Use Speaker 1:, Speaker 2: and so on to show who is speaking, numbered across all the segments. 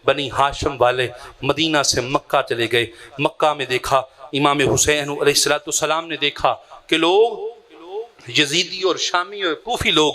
Speaker 1: بنی ہاشم والے مدینہ سے مکہ چلے گئے۔ مکہ میں دیکھا امام حسین علیہ السلام نے دیکھا کہ لوگ یزیدی اور شامی اور کوفی لوگ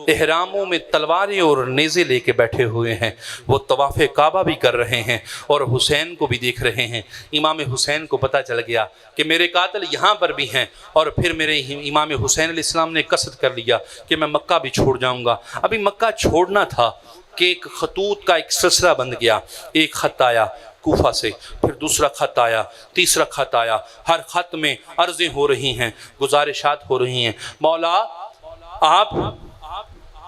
Speaker 1: احراموں میں تلواریں اور نیزے لے کے بیٹھے ہوئے ہیں، وہ طواف کعبہ بھی کر رہے ہیں اور حسین کو بھی دیکھ رہے ہیں۔ امام حسین کو پتہ چل گیا کہ میرے قاتل یہاں پر بھی ہیں، اور پھر میرے امام حسین علیہ السلام نے قصد کر لیا کہ میں مکہ بھی چھوڑ جاؤں گا۔ ابھی مکہ چھوڑنا تھا کہ ایک خطوط کا ایک سلسلہ بن گیا، ایک خط آیا کوفہ سے، پھر دوسرا خط آیا، تیسرا خط آیا، ہر خط میں عرضیں ہو رہی ہیں، گزارشات ہو رہی ہیں، مولا آپ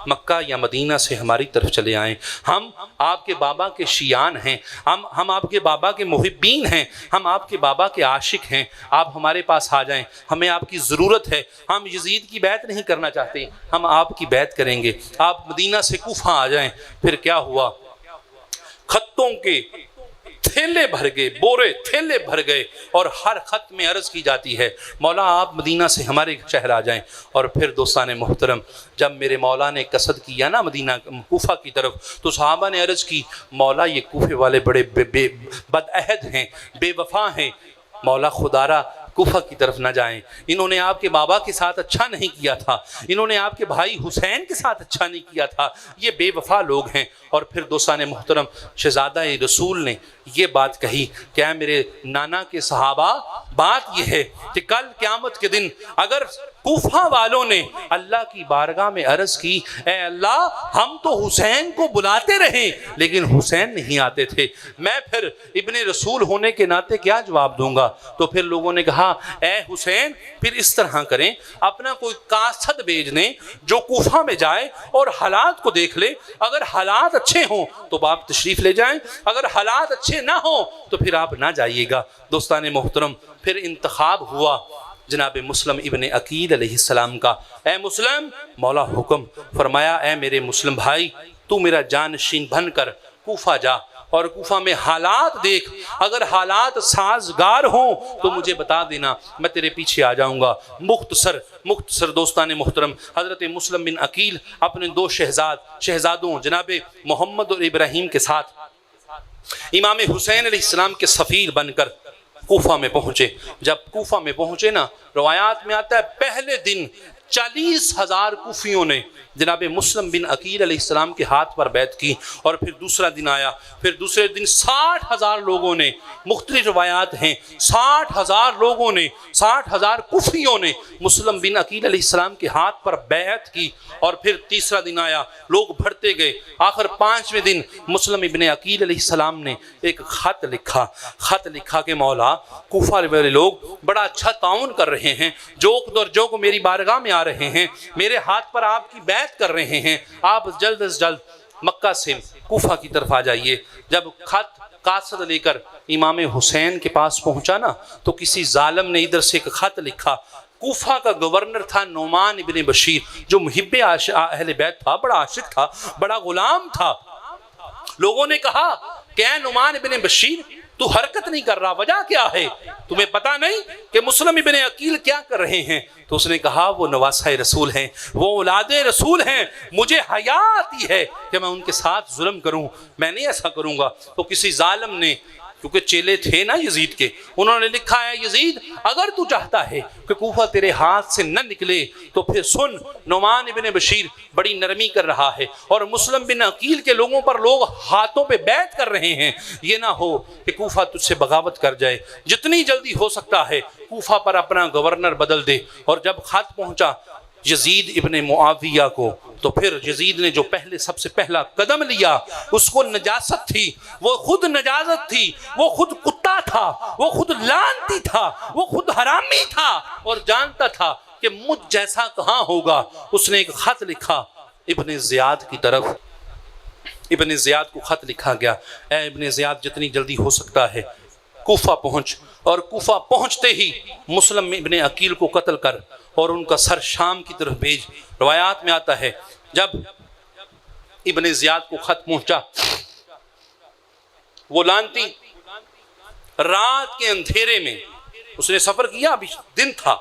Speaker 1: مکہ یا مدینہ سے ہماری طرف چلے آئیں، ہم آپ کے بابا کے شیعان ہیں، ہم آپ کے بابا کے محبین ہیں، ہم آپ کے بابا کے عاشق ہیں، آپ ہمارے پاس آ جائیں، ہمیں آپ کی ضرورت ہے، ہم یزید کی بیعت نہیں کرنا چاہتے، ہم آپ کی بیعت کریں گے، آپ مدینہ سے کوفہ آ جائیں۔ پھر کیا ہوا؟ خطوں کے تھیلے بھر گئے، بورے تھیلے بھر گئے، اور ہر خط میں عرض کی جاتی ہے مولا آپ مدینہ سے ہمارے شہر آ جائیں۔ اور پھر دوستان محترم، جب میرے مولا نے قصد کیا نا مدینہ کوفہ کی طرف، تو صحابہ نے عرض کی مولا یہ کوفے والے بڑے بدعہد ہیں، بے وفا ہیں، مولا خدارہ کوفہ کی طرف نہ جائیں، انہوں نے آپ کے بابا کے ساتھ اچھا نہیں کیا تھا، انہوں نے آپ کے بھائی حسین کے ساتھ اچھا نہیں کیا تھا، یہ بے وفا لوگ ہیں۔ اور پھر دوستان محترم، شہزادہ رسول نے یہ بات کہی کہ اے میرے نانا کے صحابہ، بات یہ ہے کہ کل قیامت کے دن اگر کوفہ والوں نے اللہ کی بارگاہ میں عرض کی اے اللہ ہم تو حسین کو بلاتے رہے لیکن حسین نہیں آتے تھے، میں پھر ابن رسول ہونے کے ناطے کیا جواب دوں گا؟ تو پھر لوگوں نے کہا اے حسین پھر اس طرح کریں، اپنا کوئی قاصد بھیج دیں جو کوفہ میں جائے اور حالات کو دیکھ لے، اگر حالات اچھے ہوں تو آپ تشریف لے جائیں، اگر حالات اچھے نہ ہوں تو پھر آپ نہ جائیے گا۔ دوستان محترم، پھر انتخاب ہوا جناب مسلم ابن عقیل علیہ السلام کا۔ اے مسلم، مولا حکم فرمایا اے میرے مسلم بھائی، تو میرا جانشین بن کر کوفہ جا اور کوفہ میں حالات دیکھ، اگر حالات سازگار ہوں تو مجھے بتا دینا، میں تیرے پیچھے آ جاؤں گا۔ مختصر دوستان محترم، حضرت مسلم بن عقیل اپنے دو شہزادوں جناب محمد اور ابراہیم کے ساتھ امام حسین علیہ السلام کے سفیر بن کر کوفہ میں پہنچے۔ جب کوفہ میں پہنچے نا، روایات میں آتا ہے پہلے دن 40,000 کوفیوں نے جناب مسلم بن عقیل علیہ السلام کے ہاتھ پر بیعت کی، اور پھر دوسرا دن آیا، پھر دوسرے دن 60,000 لوگوں نے، مختلف روایات ہیں 60,000 لوگوں نے، 60,000 کوفیوں نے مسلم بن عقیل علیہ السلام کے ہاتھ پر بیعت کی، اور پھر تیسرا دن آیا، لوگ بڑھتے گئے، آخر 5ویں دن مسلم ابن عقیل علیہ السلام نے ایک خط لکھا کہ مولا کوفہ والے لوگ بڑا اچھا تعاون کر رہے ہیں، جو میری بارگاہ میں آ رہے ہیں، میرے ہاتھ پر آپ کی بیعت کر رہے ہیں، آپ جلد از جلد مکہ سے کوفہ کی طرف آ جائیے۔ جب خط قاصد لے کر امام حسین کے پاس پہنچا نا، تو کسی ظالم نے ادھر سے ایک خط لکھا۔ کوفہ کا گورنر تھا نعمان ابن بشیر، جو محب اہل بیت تھا، بڑا عاشق تھا، بڑا غلام تھا۔ لوگوں نے کہا کہ اے نعمان ابن بشیر، تو حرکت نہیں کر رہا، وجہ کیا ہے؟ تمہیں پتا نہیں کہ مسلم ابن عقیل کیا کر رہے ہیں؟ تو اس نے کہا وہ نواسہ رسول ہیں، وہ اولاد رسول ہیں، مجھے حیا آتی ہے کہ میں ان کے ساتھ ظلم کروں، میں نہیں ایسا کروں گا۔ تو کسی ظالم نے، کیونکہ چیلے تھے نا یزید کے، انہوں نے لکھا ہے یزید اگر تو چاہتا ہے کہ کوفہ تیرے ہاتھ سے نہ نکلے تو پھر سن، نعمان ابن بشیر بڑی نرمی کر رہا ہے اور مسلم بن عقیل کے لوگوں پر لوگ ہاتھوں پہ بیعت کر رہے ہیں، یہ نہ ہو کہ کوفہ تجھ سے بغاوت کر جائے، جتنی جلدی ہو سکتا ہے کوفہ پر اپنا گورنر بدل دے۔ اور جب خط پہنچا یزید ابن معاویہ کو، تو پھر یزید نے جو سب سے پہلا قدم لیا، اس کو نجاست تھی، وہ خود نجاست تھی، وہ خود کتا تھا، وہ خود لعنتی تھا، وہ خود حرامی تھا، اور جانتا تھا کہ مجھ جیسا کہاں ہوگا۔ اس نے ایک خط لکھا ابن زیاد کی طرف، ابن زیاد کو خط لکھا گیا، اے ابن زیاد جتنی جلدی ہو سکتا ہے کوفہ پہنچ، اور کوفہ پہنچتے ہی مسلم ابن عقیل کو قتل کر اور ان کا سر شام کی طرف بھیج۔ روایات میں آتا ہے جب ابن زیاد کو خط پہنچا، وہ لعنتی رات کے اندھیرے میں، اس نے سفر کیا، ابھی دن تھا،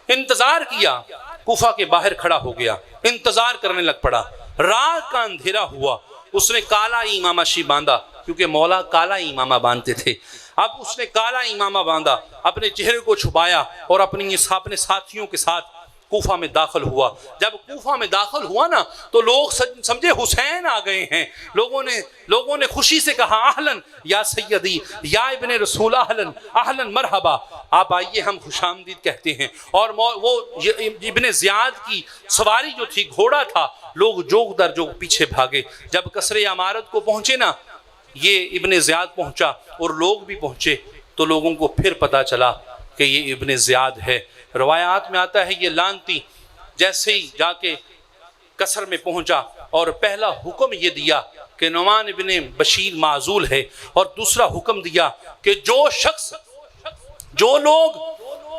Speaker 1: انتظار کیا، کوفہ کے باہر کھڑا ہو گیا، انتظار کرنے لگ پڑا، رات کا اندھیرا ہوا، اس نے کالا امامہ شی باندھا، کیونکہ مولا کالا امامہ باندھتے تھے۔ اب اس نے کالا امامہ باندھا، اپنے چہرے کو چھپایا اور اپنے ساتھیوں کے ساتھ کوفہ میں داخل ہوا۔ جب کوفہ میں داخل ہوا نا تو لوگ سمجھے حسین آ گئے ہیں۔ لوگوں نے خوشی سے کہا اہلاً یا سیدی یا ابن رسول، اہلاً اہلاً مرحبا، آپ آئیے، ہم خوش آمدید کہتے ہیں۔ اور وہ ابن زیاد کی سواری جو تھی، گھوڑا تھا، لوگ جوگ در جوگ پیچھے بھاگے۔ جب قصر عمارت کو پہنچے نا، یہ ابن زیاد پہنچا اور لوگ بھی پہنچے، تو لوگوں کو پھر پتا چلا کہ یہ ابن زیاد ہے۔ روایات میں آتا ہے یہ لانتی جیسے ہی جا کے قصر میں پہنچا اور پہلا حکم یہ دیا کہ نعمان ابن بشیر معزول ہے، اور دوسرا حکم دیا کہ جو لوگ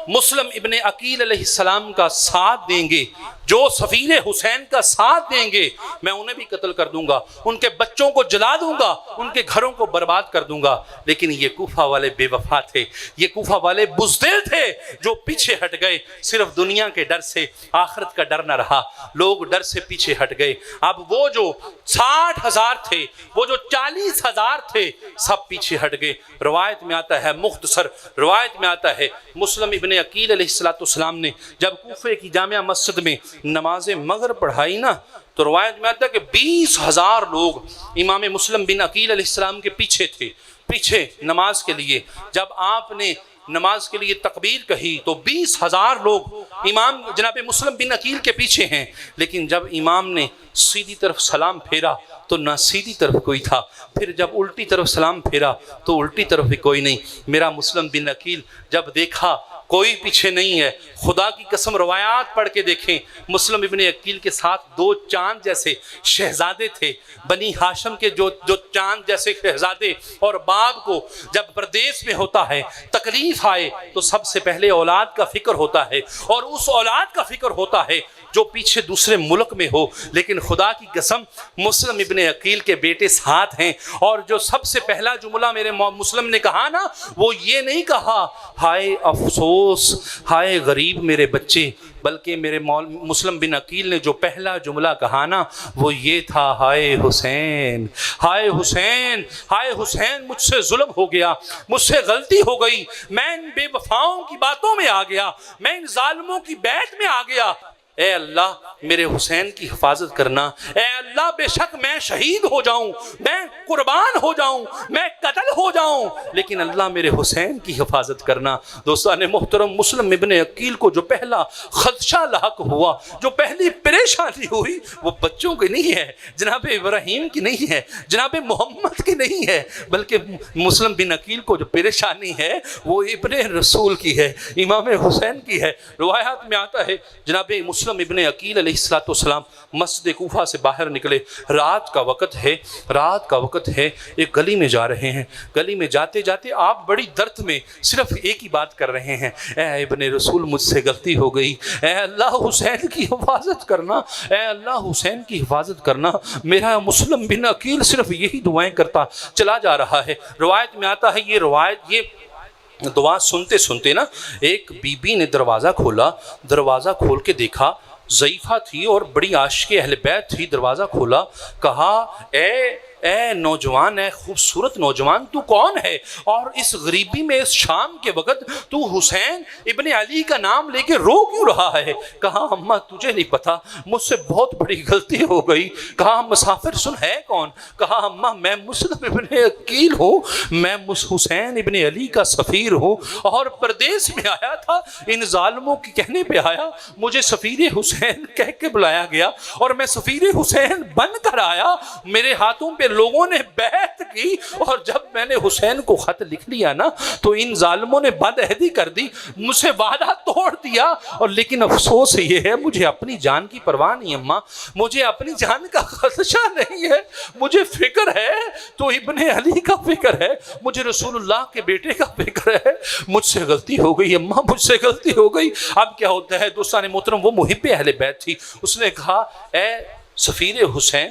Speaker 1: مسلم ابن عقیل علیہ السلام کا ساتھ دیں گے، جو سفیر حسین کا ساتھ دیں گے، میں انہیں بھی قتل کر دوں گا، ان کے بچوں کو جلا دوں گا، ان کے گھروں کو برباد کر دوں گا۔ لیکن یہ کوفہ والے بے وفا تھے، یہ کوفہ والے بزدل تھے، جو پیچھے ہٹ گئے صرف دنیا کے ڈر سے، آخرت کا ڈر نہ رہا، لوگ ڈر سے پیچھے ہٹ گئے۔ اب وہ جو 60,000 تھے، وہ جو 40,000 تھے، سب پیچھے ہٹ گئے۔ روایت میں آتا ہے، مختصر روایت میں آتا ہے، مسلم ابن عقیل علیہ السلام نے جب کوفے کی جامع مسجد میں نماز مغرب پڑھائی نا، تو روایت میں آتا ہے کہ 20,000 لوگ امام مسلم بن عقیل علیہ السلام کے پیچھے تھے، پیچھے نماز کے لیے۔ جب آپ نے نماز کے لیے تکبیر کہی تو 20,000 لوگ امام جناب مسلم بن عقیل کے پیچھے ہیں، لیکن جب امام نے سیدھی طرف سلام پھیرا تو نہ سیدھی طرف کوئی تھا، پھر جب الٹی طرف سلام پھیرا تو الٹی طرف بھی کوئی نہیں۔ میرا مسلم بن عقیل جب دیکھا کوئی پیچھے نہیں ہے، خدا کی قسم روایات پڑھ کے دیکھیں، مسلم ابن عقیل کے ساتھ 2 چاند جیسے شہزادے تھے، بنی ہاشم کے جو چاند جیسے شہزادے۔ اور باپ کو جب پردیس میں ہوتا ہے، تکلیف آئے تو سب سے پہلے اولاد کا فکر ہوتا ہے، اور اس اولاد کا فکر ہوتا ہے جو پیچھے دوسرے ملک میں ہو۔ لیکن خدا کی قسم مسلم ابن عقیل کے بیٹے ساتھ ہیں، اور جو سب سے پہلا جملہ میرے مسلم نے کہا نا، وہ یہ نہیں کہا ہائے افسوس، ہائے غریب میرے بچے، بلکہ میرے مسلم بن عقیل نے جو پہلا جملہ کہا نا، وہ یہ تھا ہائے حسین، ہائے حسین، ہائے حسین، مجھ سے ظلم ہو گیا، مجھ سے غلطی ہو گئی، میں ان بے وفاؤں کی باتوں میں آ گیا، میں ان ظالموں کی بیعت میں آ گیا۔ اے اللہ میرے حسین کی حفاظت کرنا، اے اللہ بے شک میں شہید ہو جاؤں، میں قربان ہو جاؤں، میں قتل ہو جاؤں، لیکن اللہ میرے حسین کی حفاظت کرنا۔ دوستان محترم، مسلم ابن عقیل کو جو پہلا خدشہ لاحق ہوا، جو پہلی پریشانی ہوئی، وہ بچوں کی نہیں ہے، جناب ابراہیم کی نہیں ہے، جناب محمد کی نہیں ہے، بلکہ مسلم بن عقیل کو جو پریشانی ہے وہ ابن رسول کی ہے، امام حسین کی ہے۔ روایات میں آتا ہے جناب مسلم ابن عقیل علیہ السلام مسجد کوفہ سے باہر نکلے، رات کا وقت ہے، ایک گلی میں جا رہے ہیں، گلی میں جاتے جاتے آپ بڑی درد میں صرف ایک ہی بات کر رہے ہیں، اے ابن رسول مجھ سے غلطی ہو گئی، اے اللہ حسین کی حفاظت کرنا، اے اللہ حسین کی حفاظت کرنا۔ میرا مسلم بن عقیل صرف یہی دعائیں کرتا چلا جا رہا ہے۔ روایت میں آتا ہے، یہ دعا سنتے سنتے نا ایک بی بی نے دروازہ کھولا، دروازہ کھول کے دیکھا، ضعیفہ تھی اور بڑی عاشق اہل بیت تھی، دروازہ کھولا، کہا اے نوجوان، اے خوبصورت نوجوان، تو کون ہے؟ اور اس غریبی میں، اس شام کے وقت تو حسین ابن علی کا نام لے کے رو کیوں رہا ہے؟ کہا اماں تجھے نہیں پتا، مجھ سے بہت بڑی غلطی ہو گئی۔ کہا مسافر سن ہے کون؟ کہا اماں میں مسلم ابن عقیل ہوں، میں حسین ابن علی کا سفیر ہوں، اور پردیس میں آیا تھا، ان ظالموں کے کہنے پہ آیا، مجھے سفیر حسین کہہ کے بلایا گیا، اور میں سفیر حسین بن کر آیا، میرے ہاتھوں پہ لوگوں نے بیعت کی، اور جب میں نے حسین کو خط لکھ لیا نا تو ان ظالموں نے بدعہدی کر دی، مجھ سے وعدہ توڑ دیا، اور لیکن افسوس یہ ہے مجھے اپنی جان کی پرواہ نہیں اماں، مجھے اپنی جان کا خدشہ نہیں ہے، مجھے فکر ہے تو ابن علی کا فکر ہے، مجھے رسول اللہ کے بیٹے کا فکر ہے، مجھ سے غلطی ہو گئی اماں، مجھ سے غلطی ہو گئی۔ اب کیا ہوتا ہے دوستان محترم، وہ محب اہل بیت تھی، اس نے کہا اے سفیر حسین،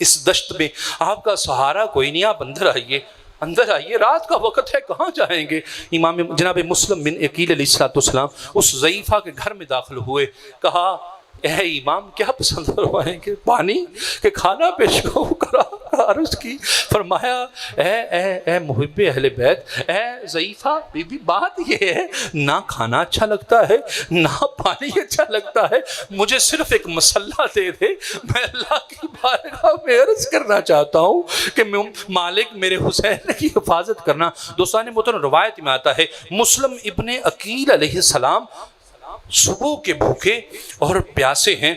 Speaker 1: اس دشت میں آپ کا سہارا کوئی نہیں، آپ اندر آئیے، رات کا وقت ہے، کہاں جائیں گے؟ امام جناب مسلم بن عقیل علیہ السلام اس ضعیفہ کے گھر میں داخل ہوئے، کہا اے امام کیا پسند فرمائیں گے؟ پانی کہ کھانا پیش کرا عرض کی، فرمایا اے محب اہل بیت، اے ضعیفہ بی بی، بات یہ ہے نہ کھانا اچھا لگتا ہے نہ پانی اچھا لگتا ہے، مجھے صرف ایک مسلح دے دے، میں اللہ کی بارگاہ میں عرض کرنا چاہتا ہوں کہ مالک میرے حسین کی حفاظت کرنا۔ دوستان محترم، روایت میں آتا ہے مسلم ابن عقیل علیہ السلام صبح کے بھوکے اور پیاسے ہیں،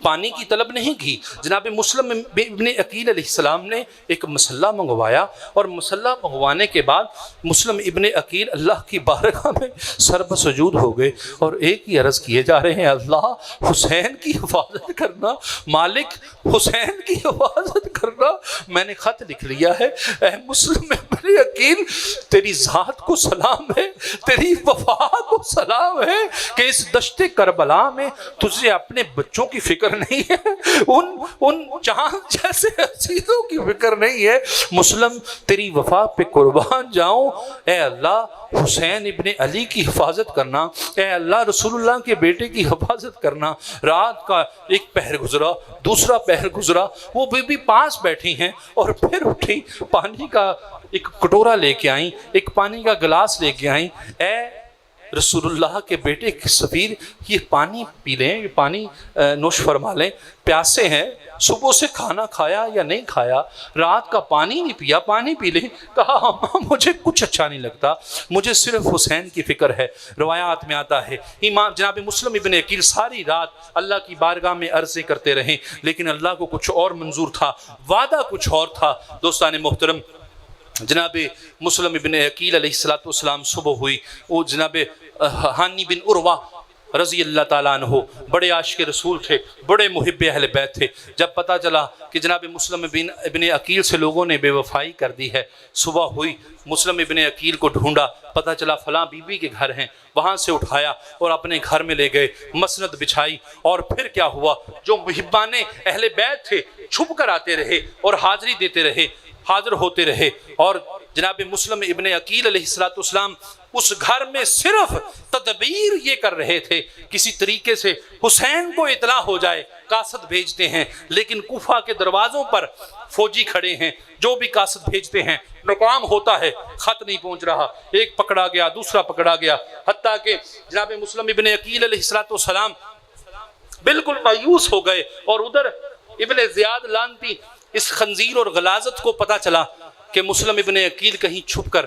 Speaker 1: پانی کی طلب نہیں کی۔ جناب مسلم ابن عقیل علیہ السلام نے ایک مسلح منگوایا، اور مسلح منگوانے کے بعد مسلم ابن عقیل اللہ کی بارگاہ میں سر بسجود ہو گئے اور ایک ہی عرض کیے جا رہے ہیں، اللہ حسین کی حفاظت کرنا، مالک حسین کی حفاظت کرنا۔ میں نے خط لکھ لیا ہے، اے مسلم ابن عقیل تیری ذات کو سلام ہے، تیری وفا کو سلام ہے کہ اس دشت کربلا میں تجھے اپنے بچوں کی فکر نہیں ہے، ان چاند جیسے عزیزوں کی فکر نہیں ہے۔ مسلم تیری وفا پہ قربان جاؤں، اے اللہ حسین ابن علی کی حفاظت کرنا، اے اللہ رسول اللہ کے بیٹے کی حفاظت کرنا۔ رات کا ایک پہر گزرا، دوسرا پہر گزرا، وہ بی بی پاس بیٹھی ہیں اور پھر اٹھی، پانی کا ایک کٹورا لے کے آئیں، ایک پانی کا گلاس لے کے آئیں، اے رسول اللہ کے بیٹے کے سفیر یہ پانی پی لیں، یہ پانی نوش فرما لیں، پیاسے ہیں، صبح سے کھانا کھایا یا نہیں کھایا، رات کا پانی نہیں پیا، پانی پی لیں۔ کہا ہاں مجھے کچھ اچھا نہیں لگتا، مجھے صرف حسین کی فکر ہے۔ روایات میں آتا ہے امام جناب مسلم ابن عقیل ساری رات اللہ کی بارگاہ میں عرضیں کرتے رہیں، لیکن اللہ کو کچھ اور منظور تھا، وعدہ کچھ اور تھا۔ دوستان محترم، جناب مسلم ابن عقیل علیہ السلام صبح ہوئی، وہ جناب ہانی بن عروہ رضی اللہ تعالیٰ عنہ بڑے عاشق رسول تھے، بڑے محب اہل بیت تھے۔ جب پتہ چلا کہ جناب مسلم ابن عقیل سے لوگوں نے بے وفائی کر دی ہے، صبح ہوئی، مسلم ابن عقیل کو ڈھونڈا، پتہ چلا فلاں بی بی کے گھر ہیں، وہاں سے اٹھایا اور اپنے گھر میں لے گئے، مسند بچھائی، اور پھر کیا ہوا، جو محبان اہل بیت تھے چھپ کر آتے رہے اور حاضری دیتے رہے، حاضر ہوتے رہے، اور جناب مسلم ابن عقیل علیہ السلام اس گھر میں صرف تدبیر یہ کر رہے تھے کسی طریقے سے حسین کو اطلاع ہو جائے، قاصد بھیجتے ہیں، لیکن کوفہ کے دروازوں پر فوجی کھڑے ہیں، جو بھی قاصد بھیجتے ہیں ناکام ہوتا ہے، خط نہیں پہنچ رہا، ایک پکڑا گیا دوسرا پکڑا گیا، حتیٰ کہ جناب مسلم ابن عقیل علیہ السلام بالکل مایوس ہو گئے، اور ادھر ابن زیاد لانتی اس خنزیر اور غلاظت کو پتہ چلا کہ مسلم ابن عقیل کہیں چھپ کر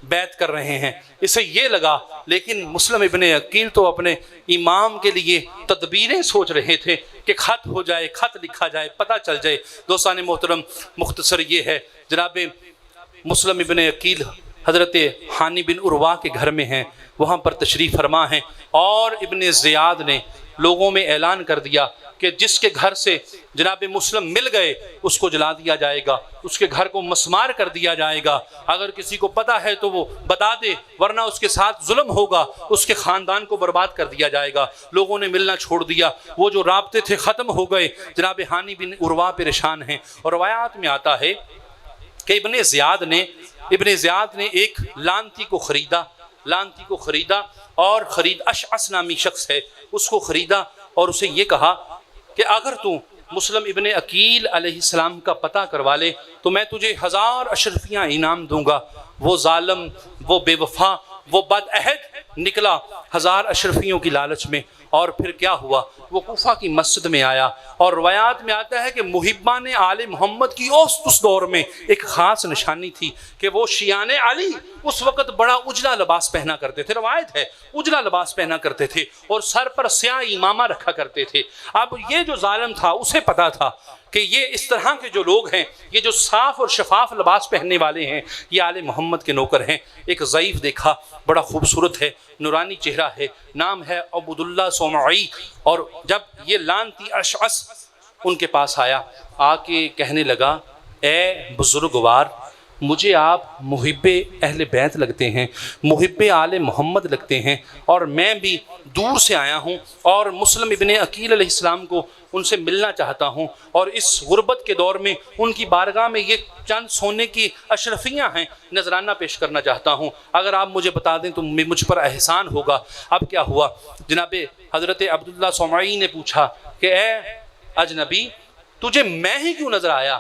Speaker 1: بیعت کر رہے ہیں، اسے یہ لگا، لیکن مسلم ابن عقیل تو اپنے امام کے لیے تدبیریں سوچ رہے تھے کہ خط ہو جائے، خط لکھا جائے، پتہ چل جائے۔ دوستان محترم، مختصر یہ ہے، جناب مسلم ابن عقیل حضرت ہانی بن عروہ کے گھر میں ہیں، وہاں پر تشریف فرما ہیں، اور ابن زیاد نے لوگوں میں اعلان کر دیا کہ جس کے گھر سے جناب مسلم مل گئے اس کو جلا دیا جائے گا، اس کے گھر کو مسمار کر دیا جائے گا، اگر کسی کو پتہ ہے تو وہ بتا دے، ورنہ اس کے ساتھ ظلم ہوگا، اس کے خاندان کو برباد کر دیا جائے گا۔ لوگوں نے ملنا چھوڑ دیا، وہ جو رابطے تھے ختم ہو گئے۔ جناب ہانی بن عروہ پریشان ہیں، اور روایات میں آتا ہے کہ ابن زیاد نے ایک لانتی کو خریدا اور اشعث نامی شخص ہے، اس کو خریدا اور اسے یہ کہا کہ اگر تو مسلم ابن عقیل علیہ السلام کا پتہ کروا لے تو میں تجھے 1000 اشرفیاں انعام دوں گا۔ وہ ظالم، وہ بے وفا، وہ بد عہد نکلا 1000 اشرفیوں کی لالچ میں، اور پھر کیا ہوا، وہ کوفہ کی مسجد میں آیا، اور روایات میں آتا ہے کہ محبان آل محمد کی اس دور میں ایک خاص نشانی تھی کہ وہ شیعان علی اس وقت بڑا اجلا لباس پہنا کرتے تھے، روایت ہے اجلا لباس پہنا کرتے تھے، اور سر پر سیاہ امامہ رکھا کرتے تھے۔ اب یہ جو ظالم تھا اسے پتا تھا کہ یہ اس طرح کے جو لوگ ہیں، یہ جو صاف اور شفاف لباس پہننے والے ہیں، یہ آل محمد کے نوکر ہیں۔ ایک ضعیف دیکھا، بڑا خوبصورت ہے، نورانی چہرہ ہے، نام ہے عبداللہ صومعی، اور جب یہ لانتی اشعث ان کے پاس آیا، آ کے کہنے لگا، اے بزرگوار، مجھے آپ محب اہل بیت لگتے ہیں، محب آل محمد لگتے ہیں، اور میں بھی دور سے آیا ہوں اور مسلم ابن عقیل علیہ السلام کو ان سے ملنا چاہتا ہوں، اور اس غربت کے دور میں ان کی بارگاہ میں یہ چند سونے کی اشرفیاں ہیں، نذرانہ پیش کرنا چاہتا ہوں، اگر آپ مجھے بتا دیں تو مجھ پر احسان ہوگا۔ اب کیا ہوا، جناب حضرت عبداللہ صومعی نے پوچھا کہ اے اجنبی، تجھے میں ہی کیوں نظر آیا؟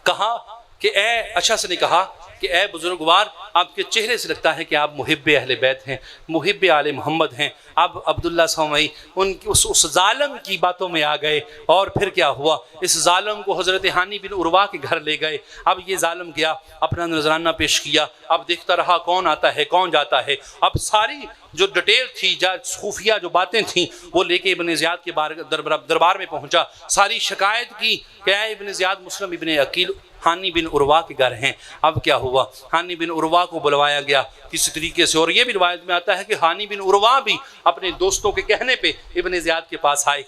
Speaker 1: کہا کہ اے اشعث نے کہا کہ اے بزرگوار، آپ کے چہرے سے لگتا ہے کہ آپ محب اہل بیت ہیں، محب آل محمد ہیں۔ اب عبداللہ صومعی ان کی اس ظالم کی باتوں میں آ گئے، اور پھر کیا ہوا، اس ظالم کو حضرت ہانی بن عروہ کے گھر لے گئے۔ اب یہ ظالم گیا، اپنا نذرانہ پیش کیا، اب دیکھتا رہا کون آتا ہے کون جاتا ہے۔ اب ساری جو ڈیٹیل تھی، خفیہ جو باتیں تھیں، وہ لے کے ابن زیاد کے دربار میں پہنچا، ساری شکایت کی کہ اے ابن زیاد، مسلم ابن عقیل ہانی بن عروہ کے گھر ہیں۔ اب کیا ہوا، ہانی بن عروہ کو بلوایا گیا کسی طریقے سے، اور یہ بھی روایت میں آتا ہے کہ ہانی بن عروہ بھی اپنے دوستوں کے کہنے پہ ابن زیاد کے پاس آئے،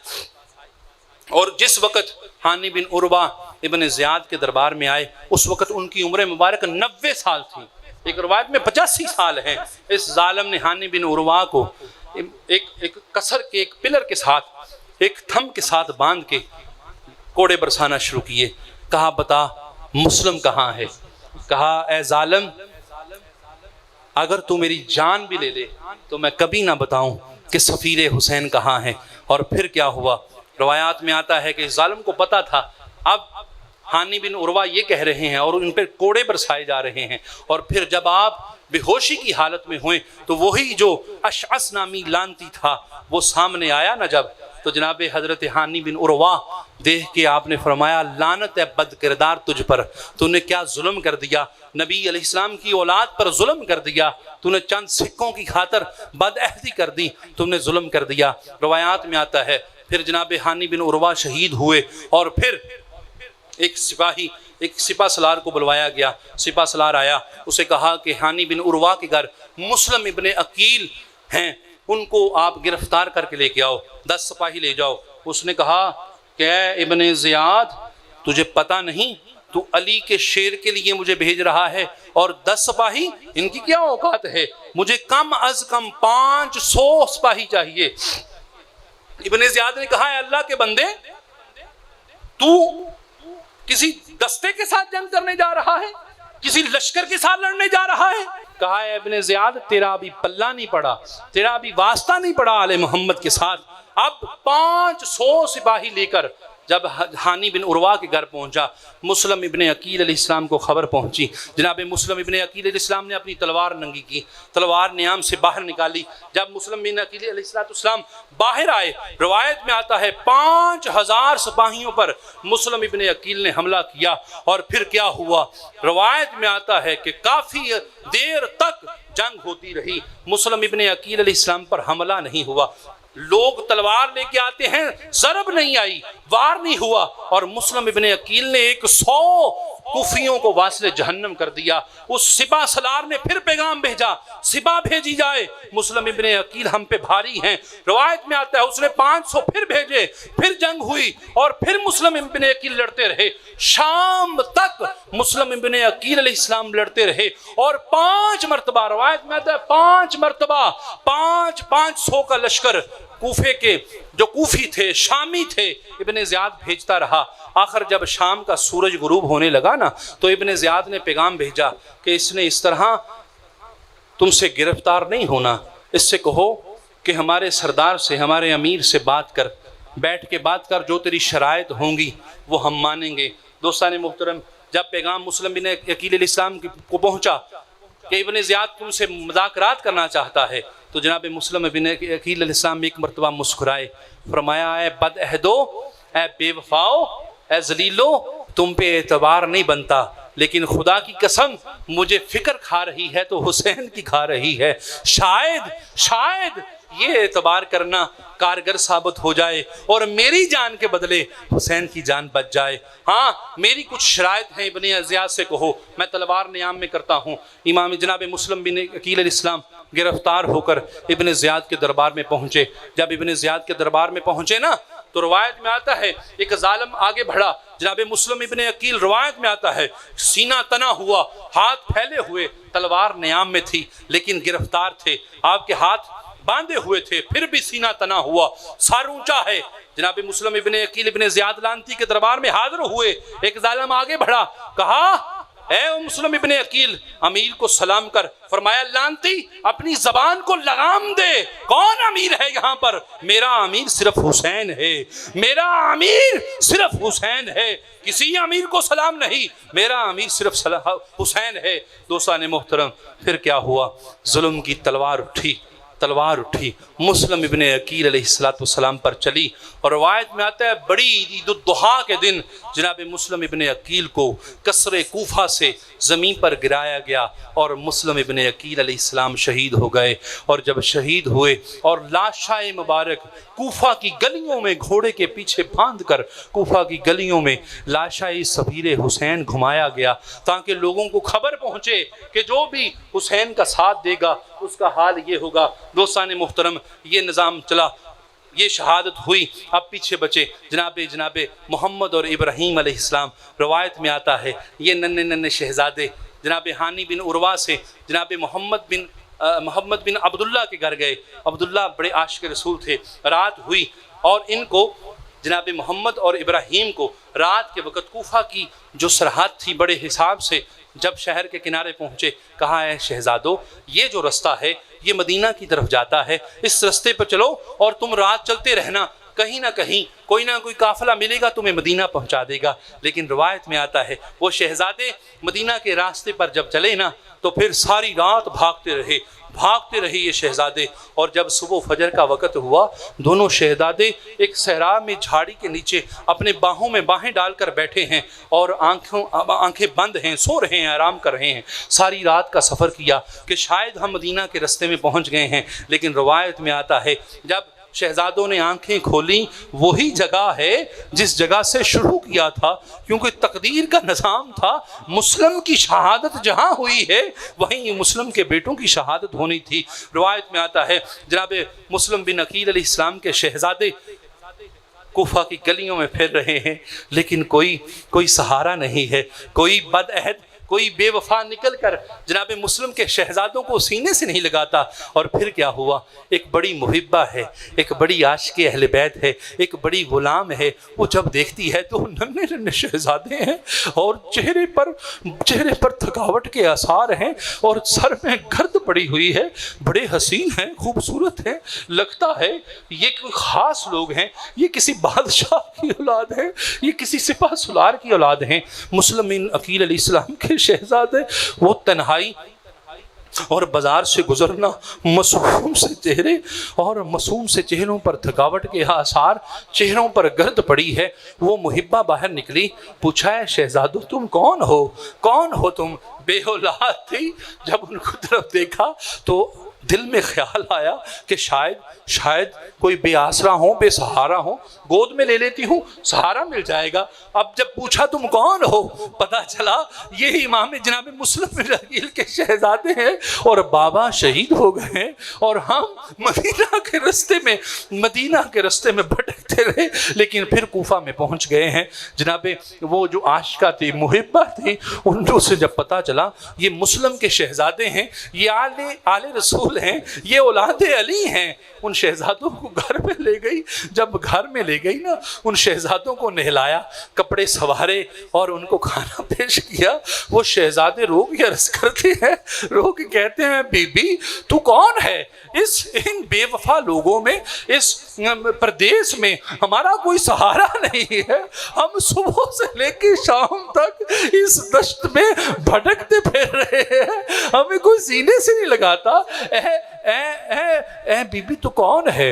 Speaker 1: اور جس وقت ہانی بن عروہ ابن زیاد کے دربار میں آئے اس وقت ان کی عمر مبارک 90 سال تھی، ایک روایت میں 85 سال ہیں۔ اس ظالم نے ہانی بن عروہ کو ایک کسر کے ایک پلر کے ساتھ، ایک تھم کے ساتھ باندھ کے کوڑے برسانا شروع کیے۔ کہا بتا مسلم کہاں ہے؟ کہا اے ظالم، اگر تو میری جان بھی لے لے تو میں کبھی نہ بتاؤں کہ سفیر حسین کہاں ہے۔ اور پھر کیا ہوا، روایات میں آتا ہے کہ اس ظالم کو پتا تھا اب ہانی بن عروہ یہ کہہ رہے ہیں اور ان پہ کوڑے برسائے جا رہے ہیں، اور پھر جب آپ بے ہوشی کی حالت میں ہوئے تو وہی جو اشعث نامی لانتی تھا وہ سامنے آیا نہ جب، تو جناب حضرت ہانی بن عروہ دیکھ کے آپ نے فرمایا لعنت ہے بد کردار تجھ پر، تو نے کیا ظلم کر دیا، نبی علیہ السلام کی اولاد پر ظلم کر دیا، تو نے چند سکوں کی خاطر بد عہدی کر دی، تم نے ظلم کر دیا۔ روایات میں آتا ہے پھر جناب ہانی بن عروہ شہید ہوئے، اور پھر ایک سپاہ سالار کو بلوایا گیا، سپاہ سالار آیا، اسے کہا کہ ہانی بن عروہ کے گھر مسلم ابن عقیل ہیں، ان کو آپ گرفتار کر کے لے کے آؤ، 10 سپاہی لے جاؤ۔ اس نے کہا کہ اے ابن زیاد، تجھے پتہ نہیں تو علی کے شیر کے لیے مجھے بھیج رہا ہے، اور 10 سپاہی ان کی کیا اوقات ہے، مجھے کم از کم 500 سپاہی چاہیے۔ ابن زیاد نے کہا اے اللہ کے بندے، تو کسی دستے کے ساتھ جنگ کرنے جا رہا ہے، کسی لشکر کے ساتھ لڑنے جا رہا ہے؟ کہا اے ابن زیاد، تیرا ابھی پلہ نہیں پڑا، تیرا ابھی واسطہ نہیں پڑا آل محمد کے ساتھ۔ اب 500 سپاہی لے کر جب ہانی بن عروہ کے گھر پہنچا، مسلم ابن عقیل علیہ السلام کو خبر پہنچی، جناب مسلم ابن عقیل علیہ السلام نے اپنی تلوار ننگی کی، تلوار نیام سے باہر نکالی۔ جب مسلم ابن عقیل علیہ السلام باہر آئے، روایت میں آتا ہے 5000 سپاہیوں پر مسلم ابن عقیل نے حملہ کیا، اور پھر کیا ہوا، روایت میں آتا ہے کہ کافی دیر تک جنگ ہوتی رہی، مسلم ابن عقیل علیہ السلام پر حملہ نہیں ہوا۔ لوگ تلوار لے کے آتے ہیں، ضرب نہیں آئی، وار نہیں ہوا، اور مسلم ابن عقیل نے 100 کوفیوں کو واصل جہنم کر دیا۔ اس سپاہ سالار نے پھر پیغام بھیجا، سپاہ بھیجی جائے، مسلم ابن عقیل ہم پہ بھاری ہیں۔ روایت میں آتا ہے اس نے 500 پھر بھیجے، پھر جنگ ہوئی، اور پھر مسلم ابن عقیل لڑتے رہے، شام تک مسلم ابن عقیل علیہ السلام لڑتے رہے، اور 5 مرتبہ، روایت میں آتا ہے 5 مرتبہ 500 کا لشکر کوفے کے جو کوفی تھے، شامی تھے، ابن زیاد بھیجتا رہا۔ آخر جب شام کا سورج غروب ہونے لگا نا، تو ابن زیاد نے پیغام بھیجا کہ اس نے اس طرح تم سے گرفتار نہیں ہونا، اس سے کہو کہ ہمارے سردار سے، ہمارے امیر سے بات کر، بیٹھ کے بات کر، جو تیری شرائط ہوں گی وہ ہم مانیں گے۔ دوستان محترم، جب پیغام مسلم بن عقیل علیہ السلام کو پہنچا کہ ابن زیاد تم سے مذاکرات کرنا چاہتا ہے، تو جناب مسلم بن عقیل علیہ السلام ایک مرتبہ مسکرائے، فرمایا اے بد عہدو، اے بے وفاؤ، اے ذلیلو، تم پہ اعتبار نہیں بنتا، لیکن خدا کی قسم مجھے فکر کھا رہی ہے تو حسین کی کھا رہی ہے، شاید یہ اعتبار کرنا کارگر ثابت ہو جائے اور میری جان کے بدلے حسین کی جان بچ جائے۔ ہاں میری کچھ شرائط ہیں، ابن زیاد سے کہو، میں تلوار نیام میں کرتا ہوں۔ امام جناب مسلم بن عقیل علیہ السلام گرفتار ہو کر ابن زیاد کے دربار میں پہنچے۔ جب ابن زیاد کے دربار میں پہنچے نا، تو روایت میں آتا ہے ایک ظالم آگے بڑھا، جناب مسلم ابن عقیل روایت میں آتا ہے سینہ تنا ہوا، ہاتھ پھیلے ہوئے، تلوار نیام میں تھی لیکن گرفتار تھے، آپ کے ہاتھ باندھے ہوئے تھے پھر بھی سینہ تنا ہوا، سر اونچا ہے۔ جناب مسلم ابن عقیل ابن زیاد لانتی کے دربار میں حاضر ہوئے، ایک ظالم آگے بڑھا، کہا اے مسلم ابن عقیل امیر کو سلام کر، فرمایا لانتی اپنی زبان کو لگام دے، کون امیر ہے یہاں پر؟ میرا امیر صرف حسین ہے، میرا امیر صرف حسین ہے، کسی امیر کو سلام نہیں، میرا امیر صرف حسین ہے۔ دوستان محترم پھر کیا ہوا؟ ظلم کی تلوار اٹھی، مسلم ابن عقیل علیہ السلام پر چلی، اور روایت میں آتا ہے بڑی عید الضحیٰ کے دن جناب مسلم ابن عقیل کو قصر کوفہ سے زمین پر گرایا گیا، اور مسلم ابن عقیل علیہ السلام شہید ہو گئے۔ اور جب شہید ہوئے اور لاشائے مبارک کوفہ کی گلیوں میں گھوڑے کے پیچھے باندھ کر کوفہ کی گلیوں میں لاشائے سفیر حسین گھمایا گیا، تاکہ لوگوں کو خبر پہنچے کہ جو بھی حسین کا ساتھ دے گا اس کا حال یہ ہوگا۔ دوستان محترم یہ نظام چلا، یہ شہادت ہوئی، اب پیچھے بچے جناب محمد اور ابراہیم علیہ السلام۔ روایت میں آتا ہے یہ ننھے شہزادے جناب ہانی بن عروہ سے جناب محمد بن عبداللہ کے گھر گئے۔ عبداللہ بڑے عاشق رسول تھے، رات ہوئی اور ان کو جناب محمد اور ابراہیم کو رات کے وقت کوفہ کی جو سرحد تھی بڑے حساب سے جب شہر کے کنارے پہنچے، کہا اے شہزادو یہ جو رستہ ہے یہ مدینہ کی طرف جاتا ہے، اس رستے پر چلو اور تم رات چلتے رہنا، کہیں نہ کہیں کوئی نہ کوئی قافلہ ملے گا تمہیں مدینہ پہنچا دے گا۔ لیکن روایت میں آتا ہے وہ شہزادے مدینہ کے راستے پر جب چلے نا تو پھر ساری رات بھاگتے رہے یہ شہزادے، اور جب صبح فجر کا وقت ہوا دونوں شہزادے ایک صحرا میں جھاڑی کے نیچے اپنے باہوں میں باہیں ڈال کر بیٹھے ہیں اور آنکھیں بند ہیں، سو رہے ہیں، آرام کر رہے ہیں۔ ساری رات کا سفر کیا کہ شاید ہم مدینہ کے رستے میں پہنچ گئے ہیں، لیکن روایت میں آتا ہے جب شہزادوں نے آنکھیں کھولیں وہی جگہ ہے جس جگہ سے شروع کیا تھا، کیونکہ تقدیر کا نظام تھا مسلم کی شہادت جہاں ہوئی ہے وہیں مسلم کے بیٹوں کی شہادت ہونی تھی۔ روایت میں آتا ہے جناب مسلم بن عقیل علیہ السلام کے شہزادے کوفہ کی گلیوں میں پھر رہے ہیں، لیکن کوئی سہارا نہیں ہے، کوئی بدعہد کوئی بے وفا نکل کر جناب مسلم کے شہزادوں کو سینے سے نہیں لگاتا۔ اور پھر کیا ہوا؟ ایک بڑی محبہ ہے، ایک بڑی عاشق اہل بیت ہے، ایک بڑی غلام ہے، وہ جب دیکھتی ہے تو ننھے شہزادے ہیں اور چہرے پر تھکاوٹ کے آثار ہیں اور سر میں گرد پڑی ہوئی ہے، بڑے حسین ہیں، خوبصورت ہیں، لگتا ہے یہ کوئی خاص لوگ ہیں، یہ کسی بادشاہ کی اولاد ہے، یہ کسی سپہ سالار کی اولاد ہیں۔ مسلم بن عقیل علیہ السلام کے شہزادے وہ تنہائی اور بازار سے گزرنا، معصوم سے چہروں پر تھکاوٹ کے آثار، چہروں پر گرد پڑی ہے۔ وہ محبہ باہر نکلی، پوچھا ہے شہزادو تم کون ہو تم؟ بے اولاد تھی، جب ان کو طرف دیکھا تو دل میں خیال آیا کہ شاید کوئی بے آسرا ہو، بے سہارا ہو، گود میں لے لیتی ہوں سہارا مل جائے گا۔ اب جب پوچھا تم کون ہو، پتا چلا یہ امام جناب مسلم بن عقیل کے شہزادے ہیں اور بابا شہید ہو گئے ہیں، اور ہم مدینہ کے رستے میں بھٹکتے رہے، لیکن پھر کوفہ میں پہنچ گئے ہیں۔ جناب وہ جو عاشقہ تھی، محبہ تھی، ان سے جب پتا چلا یہ مسلم کے شہزادے ہیں، یہ آل رسول ہیں، یہ اولاد علی ہیں، ان شہزادوں کو گھر میں لے گئی۔ جب گھر میں لے گئی نا، ان شہزادوں کو نہلایا، کپڑے سوارے اور ان کو کھانا پیش کیا۔ وہ شہزادے رو کے عرض کرتے ہیں، رو کے کہتے ہیں بی بی تو کون ہے؟ ان بے وفا لوگوں میں، اس پردیس میں ہمارا کوئی سہارا نہیں ہے، ہم صبح سے لے کے شام تک اس دشت میں بھٹکتے پھر رہے ہیں، ہمیں کوئی سینے سے نہیں لگاتا۔ اے بی بی تو کون ہے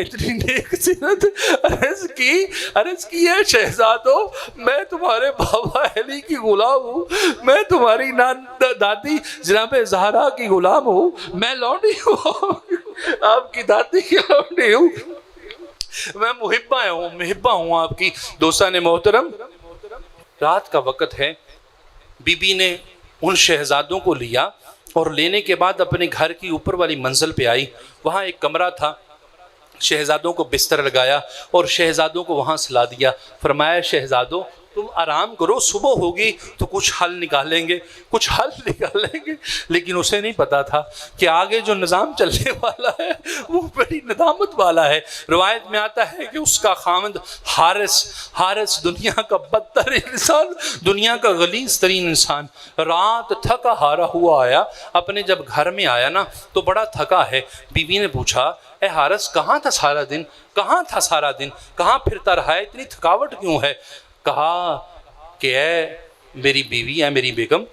Speaker 1: اتنی نیک سیرت؟ عرض کی ہے شہزادو میں تمہارے بابا علی کی غلام ہوں، میں تمہاری دادی جناب زہرا کی غلام ہوں، میں لونڈی ہوں، آپ کی دادی کی لونڈی ہوں، میں محبہ ہوں آپ کی۔ دوستان محترم رات کا وقت ہے، بی بی نے ان شہزادوں کو لیا اور لینے کے بعد اپنے گھر کی اوپر والی منزل پہ آئی۔ وہاں ایک کمرہ تھا، شہزادوں کو بستر لگایا اور شہزادوں کو وہاں سلا دیا. فرمایا شہزادوں تم آرام کرو، صبح ہوگی تو کچھ حل نکالیں گے، کچھ حل نکالیں گے. لیکن اسے نہیں پتا تھا کہ آگے جو نظام چلنے والا ہے وہ بڑی ندامت والا ہے. روایت میں آتا ہے کہ اس کا خاوند حارث دنیا کا بدتر انسان، دنیا کا غلیظ ترین انسان، رات تھکا ہارا ہوا آیا. اپنے جب گھر میں آیا نا تو بڑا تھکا ہے. بیوی نے پوچھا اے حارث کہاں تھا سارا دن، کہاں تھا سارا دن، کہاں پھرتا رہا ہے، اتنی تھکاوٹ کیوں ہے؟ کہا کہ اے میری بیوی، اے میری بیگم،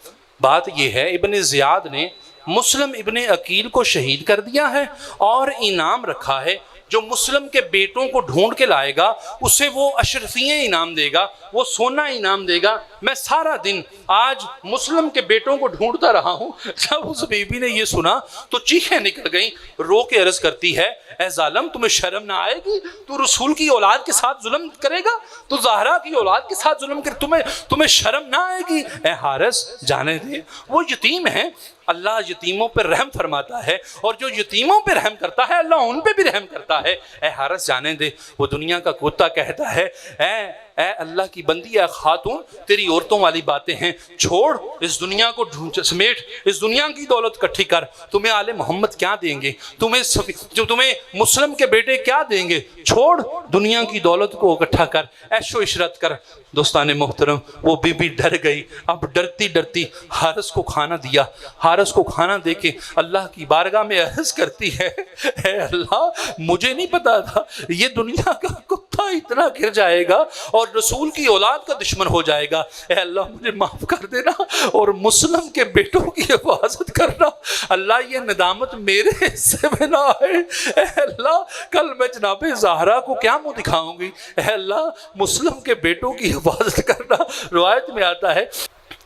Speaker 1: بات یہ ہے ابن زیاد نے مسلم ابن عقیل کو شہید کر دیا ہے اور انعام رکھا ہے جو مسلم کے بیٹوں کو ڈھونڈ کے لائے گا اسے وہ اشرفیاں انعام دے گا، وہ سونا انعام دے گا. میں سارا دن آج مسلم کے بیٹوں کو ڈھونڈتا رہا ہوں. جب اس بیوی نے یہ سنا تو چیخیں نکل گئیں، رو کے عرض کرتی ہے اے ظالم تمہیں شرم نہ آئے گی؟ تو رسول کی اولاد کے ساتھ ظلم کرے گا، تو زہرا کی اولاد کے ساتھ ظلم کرے، تمہیں شرم نہ آئے گی؟ اے حارث جانے دے، وہ یتیم ہیں، اللہ یتیموں پر رحم فرماتا ہے اور جو یتیموں پہ رحم کرتا ہے اللہ ان پہ بھی رحم کرتا ہے. اے حارث جانے دے. وہ دنیا کا کتا کہتا ہے اے اللہ کی بندی، اے خاتون تیری عورتوں والی باتیں ہیں، چھوڑ اس دنیا کو سمیٹ، اس دنیا کی دولت اکٹھی کر. تمہیں آل محمد کیا دیں گے، تمہیں مسلم کے بیٹے کیا دیں گے، چھوڑ دنیا کی دولت کو اکٹھا کر، عیش و عشرت کر. دوستان محترم وہ بی بی ڈر گئی. اب ڈرتی ڈرتی حارث کو کھانا دیا. حارث کو کھانا دے کے اللہ کی بارگاہ میں عرض کرتی ہے اے اللہ مجھے نہیں پتا تھا یہ دنیا کا کتا اتنا گر جائے گا اور رسول کی اولاد کا دشمن ہو جائے گا. اے اللہ مجھے معاف کر دینا اور مسلم کے بیٹوں کی حفاظت کرنا. اللہ یہ ندامت میرے حصے میں نہ آئے. اے اللہ کل میں جناب زہرا کو کیا منہ دکھاؤں گی. اے اللہ مسلم کے بیٹوں کی حفاظت کرنا. روایت میں آتا ہے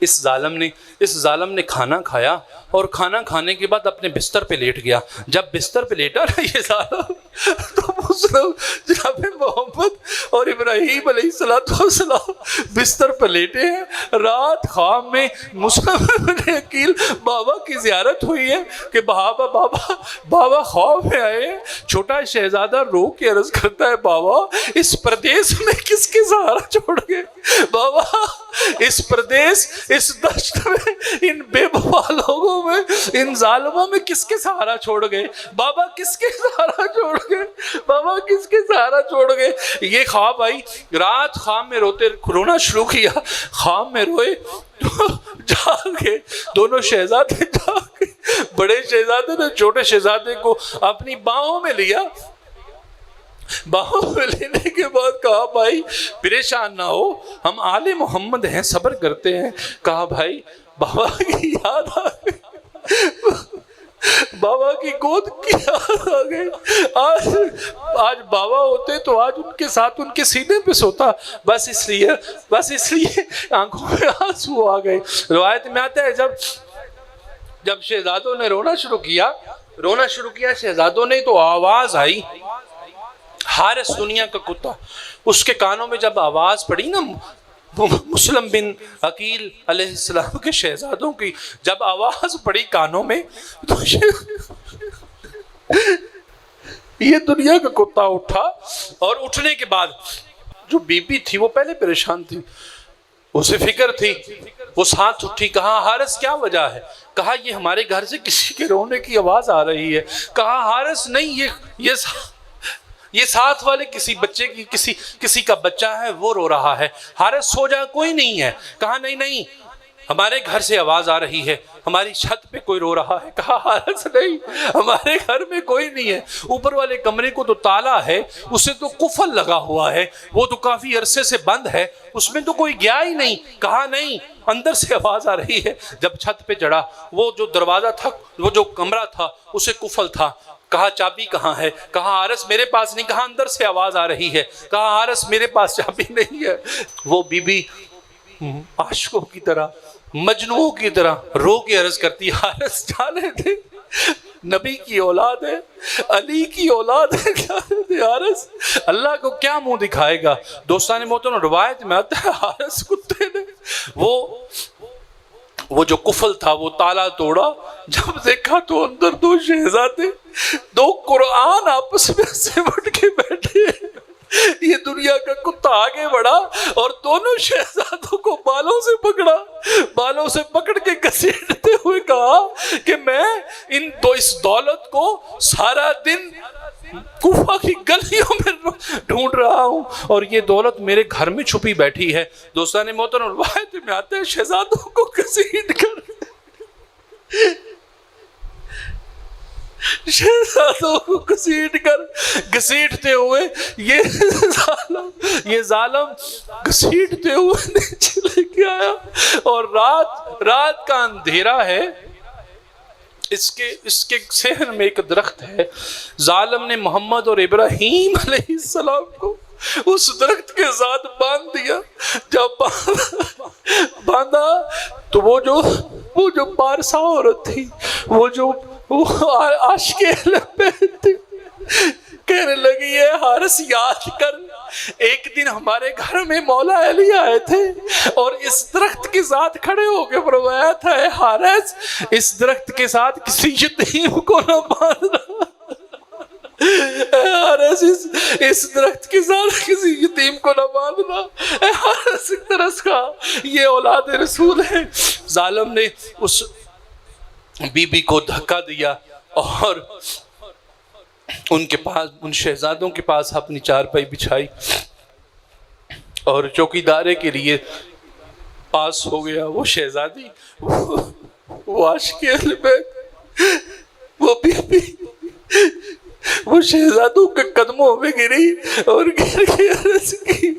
Speaker 1: اس ظالم نے کھانا کھایا اور کھانا کھانے کے بعد اپنے بستر پہ لیٹ گیا. جب بستر پہ لیٹا نا یہ ظالم تو مسلم جناب محمد اور ابراہیم علیہ السلام بستر پہ لیٹے ہیں. رات خواب میں مسلم ابن عقیل بابا کی زیارت ہوئی ہے کہ بابا خواب میں آئے ہیں. چھوٹا شہزادہ رو کے عرض کرتا ہے بابا اس پردیس میں کس کے سہارا چھوڑ گئے، بابا اس پردیس، اس دشت میں، ان بے وفا لوگوں میں، ان ظالموں میں کس کے سہارا چھوڑ گئے، بابا کس کے سہارا چھوڑ گئے، بابا کس کے سہارا چھوڑ گئے. یہ خواب آئی. رات خواب میں رونا شروع کیا. خواب میں روئے جاگے دونوں شہزادے جاگے. بڑے شہزادے نے چھوٹے شہزادے کو اپنی باہوں میں لیا. باہوں میں لینے کے بعد کہا بھائی پریشان نہ ہو، ہم آل محمد ہیں، صبر کرتے ہیں. کہا بھائی بابا کی یاد آ گئی، بابا کی گود کی یاد آ گئی. آج بابا ہوتے تو آج ان کے ساتھ ان کے سینے پہ سوتا. بس اس لیے آنکھوں میں آنسو آ گئے. روایت میں آتا ہے جب شہزادوں نے رونا شروع کیا شہزادوں نے تو آواز آئی. حارث دنیا کا کتا، اس کے کانوں میں جب آواز پڑی نا مسلم بن عقیل علیہ السلام کے شہزادوں کی، جب آواز پڑی کانوں میں تو یہ دنیا کا کتا اٹھا. اور اٹھنے کے بعد جو بی بی تھی وہ پہلے پریشان تھی، اسے فکر تھی، وہ ساتھ اٹھی. کہا حارث کیا وجہ ہے؟ کہا یہ ہمارے گھر سے کسی کے رونے کی آواز آ رہی ہے. کہا حارث نہیں، یہ ساتھ والے کسی بچے کی کسی کا بچہ ہے وہ رو رہا ہے. حارث سو جا، کوئی نہیں ہے. کہا نہیں ہمارے گھر سے آواز آ رہی ہے، ہماری چھت پہ کوئی رو رہا ہے. کہا حارث نہیں ہمارے گھر میں کوئی نہیں ہے، اوپر والے کمرے کو تو تالا ہے، اسے تو قفل لگا ہوا ہے، وہ تو کافی عرصے سے بند ہے، اس میں تو کوئی گیا ہی نہیں. کہا نہیں اندر سے آواز آ رہی ہے. جب چھت پہ چڑھا وہ جو دروازہ تھا، وہ جو کمرہ تھا اسے قفل تھا. کہا چابی کہاں ہے؟ کہا حارث میرے پاس نہیں. کہا اندر سے آواز آ رہی ہے. کہا حارث میرے پاس چابی نہیں ہے. وہ بی بی عاشقوں کی طرح، مجنوؤں کی طرح رو کے عرض کرتی حارث جانے دے، نبی کی اولاد ہے، علی کی اولاد ہے، جانے دے حارث، اللہ کو کیا منہ دکھائے گا. دوستان محترم روایت میں آتا ہے حارث کتے نے وہ وہ جو کفل تھا وہ تالا توڑا، جب دیکھا تو اندر دو شہزادے، دو قرآن آپس میں سمٹ کے بیٹھے۔ یہ دنیا کا کتا آگے بڑھا اور دونوں شہزادوں کو بالوں سے پکڑا، بالوں سے پکڑ کے گھسیٹتے ہوئے کہا کہ میں اس دولت کو سارا دن کوفہ کی گلیوں میں ڈھونڈ رہا ہوں اور یہ دولت میرے گھر میں چھپی بیٹھی ہے۔ دوستان محترم، روایت میں آتے ہیں شہزادوں کو گھسیٹ کر، شہزادوں کو گھسیٹتے ہوئے یہ ظالم گھسیٹتے ہوئے نیچے لے کے آیا، اور رات کا اندھیرا ہے، اس کے صحن میں ایک درخت ہے، ظالم نے محمد اور ابراہیم علیہ السلام کو اس درخت کے ساتھ باندھ دیا۔ جب باندھا تو وہ جو پارسا عورت تھی، وہ عاشق اہل بیت تھی، کہنے لگی ہے حارث یاد کر، ایک دن ہمارے گھر میں مولا علی آئے تھے اور اس درخت کے ساتھ کھڑے ہو کے فرمایا تھا اے حارث اس درخت کے ساتھ کسی یتیم کو نہ باندھنا، اے حارث اس درخت کے ساتھ کسی یتیم کو نہ باندھنا۔ اے حارث ترس کھا، یہ اولاد رسول ہے۔ ظالم نے اس بی بی کو دھکا دیا اور ان شہزادوں کے پاس اپنی چارپائی بچھائی اور چوکیدارے کے لیے پاس ہو گیا۔ وہ شہزادی، وہ عاشق اہل بیت، وہ بی بی، وہ شہزادوں کے قدموں میں گری اور گر کے عرض کی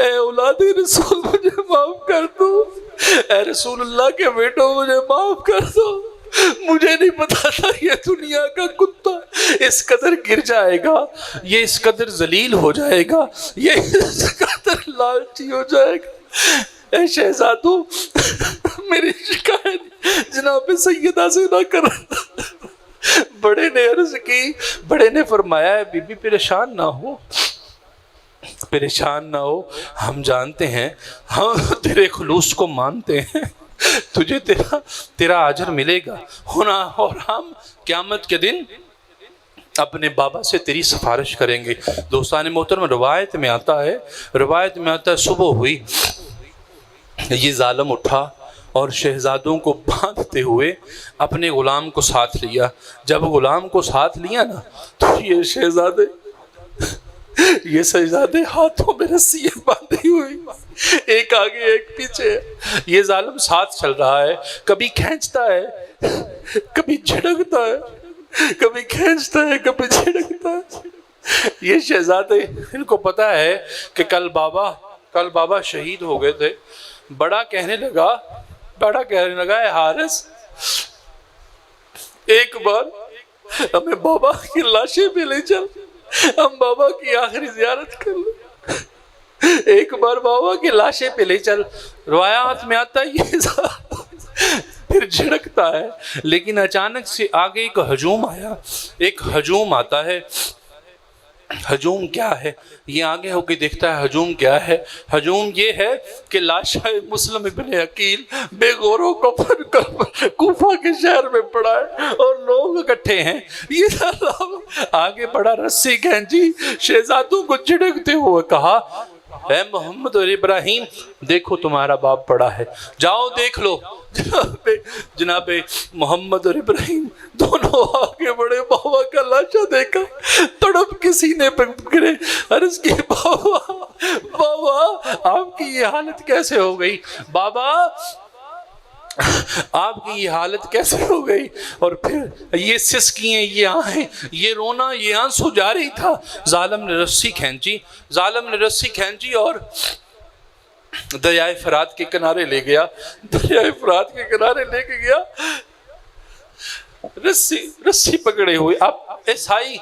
Speaker 1: اے اولاد رسول مجھے معاف کر دو، اے رسول اللہ کے بیٹوں مجھے معاف کر دو، مجھے نہیں پتا تھا یہ دنیا کا کتا اس قدر گر جائے گا، یہ اس قدر ذلیل ہو جائے گا، یہ اس قدر لالچی ہو جائے گا۔ اے شہزادو، میری شکایت جناب سیدہ سے نہ کر۔ بڑے نے عرض کی، بڑے نے فرمایا ہے بی بی پریشان نہ ہو، پریشان نہ ہو، ہم جانتے ہیں، ہم تیرے خلوص کو مانتے ہیں، تجھے تیرا اجر ملے گا ہونا، اور ہم قیامت کے دن اپنے بابا سے تیری سفارش کریں گے۔ دوستان محترم، روایت میں آتا ہے صبح ہوئی، یہ ظالم اٹھا اور شہزادوں کو باندھتے ہوئے اپنے غلام کو ساتھ لیا۔ جب غلام کو ساتھ لیا نا تو یہ شہزادے ہاتھوں میں رسی باندھی ہوئی، ایک آگے ایک پیچھے، یہ ظالم ساتھ چل رہا ہے، کبھی کھینچتا ہے کبھی جھڑکتا ہے، کبھی کھینچتا ہے کبھی جھڑکتا ہے۔ یہ شہزادے، ان کو پتا ہے کہ کل بابا شہید ہو گئے تھے۔ بڑا کہنے لگا اے حارث، ایک بار ہمیں بابا کی لاشیں پہ لے چل، ہم بابا کی آخری زیارت کر لیں، ایک بار بابا کی لاشیں پہ لے چل۔ روایات میں آتا ہے یہ پھر جھڑکتا ہے، لیکن اچانک سے آگے ایک ہجوم آتا ہے۔ ہجوم کیا ہے؟ یہ آگے ہو کے دیکھتا ہے ہجوم کیا ہے۔ ہجوم یہ ہے کہ لاشا مسلم ابن عقیل بے غور و کفن کوفہ کے شہر میں پڑا ہے اور لوگ اکٹھے ہیں۔ یہ آگے بڑا رسی کھینچی، شہزادوں کو جھڑکتے ہوئے کہا اے محمد اور ابراہیم، دیکھو تمہارا باپ پڑا ہے، جاؤ دیکھ لو۔ جناب محمد اور ابراہیم دونوں آگے بڑے، بابا کا لاشا دیکھا، تڑپ کے سینے پہ گرے، عرض کی بابا آپ کی یہ حالت کیسے ہو گئی؟ بابا آپ کی یہ حالت کیسے ہو گئی؟ اور پھر یہ سسکیاں، یہ آہیں، یہ رونا، یہ آنسو جاری تھا۔ ظالم نے رسی کھینچی اور دریائے فرات کے کنارے لے گیا، رسی پکڑے ہوئے۔ اب عیسائی،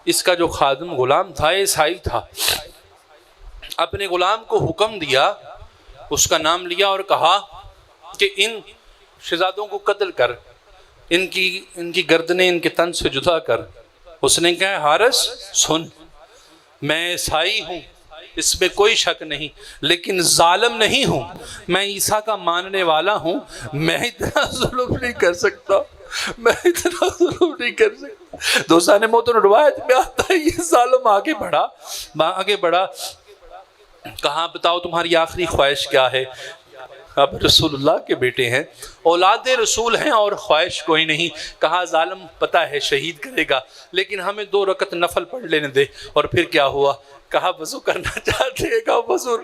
Speaker 1: اس کا جو خادم غلام تھا عیسائی تھا، اپنے غلام کو حکم دیا، اس کا نام لیا اور کہا کہ ان شہزادوں کو قتل کر، ان کی گردنیں ان کے تن سے جدا کر۔ اس نے کہا حارث سن، میں عیسائی ہوں، اس میں کوئی شک نہیں، لیکن ظالم نہیں ہوں، میں عیسیٰ کا ماننے والا ہوں، میں اتنا ظلم نہیں کر سکتا، میں اتنا ظلم نہیں کر سکتا۔ دوستان محترم روایت میں آتا ہے یہ ظالم آگے بڑھا، کہاں بتاؤ تمہاری آخری خواہش کیا ہے؟ اب رسول اللہ کے بیٹے ہیں، اولاد رسول ہیں اور خواہش کوئی نہیں۔ کہا ظالم پتہ ہے شہید کرے گا، لیکن ہمیں 2 رکعت نفل پڑھ لینے دے۔ اور پھر کیا ہوا؟ کہا وضو کرنا چاہتے ہیں، کہا وضو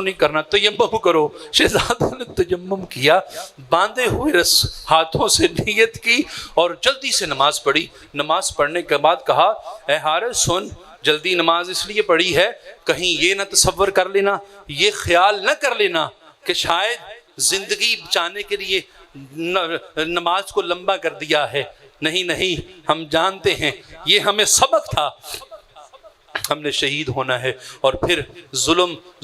Speaker 1: نہیں کرنا، تیمم کرو۔ شہزادوں نے تیمم کیا، باندھے ہوئے ہاتھوں سے نیت کی اور جلدی سے نماز پڑھی۔ نماز پڑھنے کے بعد کہا اے حارث سن، جلدی نماز اس لیے پڑھی ہے کہیں یہ نہ تصور کر لینا، یہ خیال نہ کر لینا کہ شاید زندگی بچانے کے لیے نماز کو لمبا کر دیا ہے۔ نہیں، ہم جانتے ہیں یہ ہمیں سبق تھا، ہم نے شہید ہونا ہے۔ اور پھر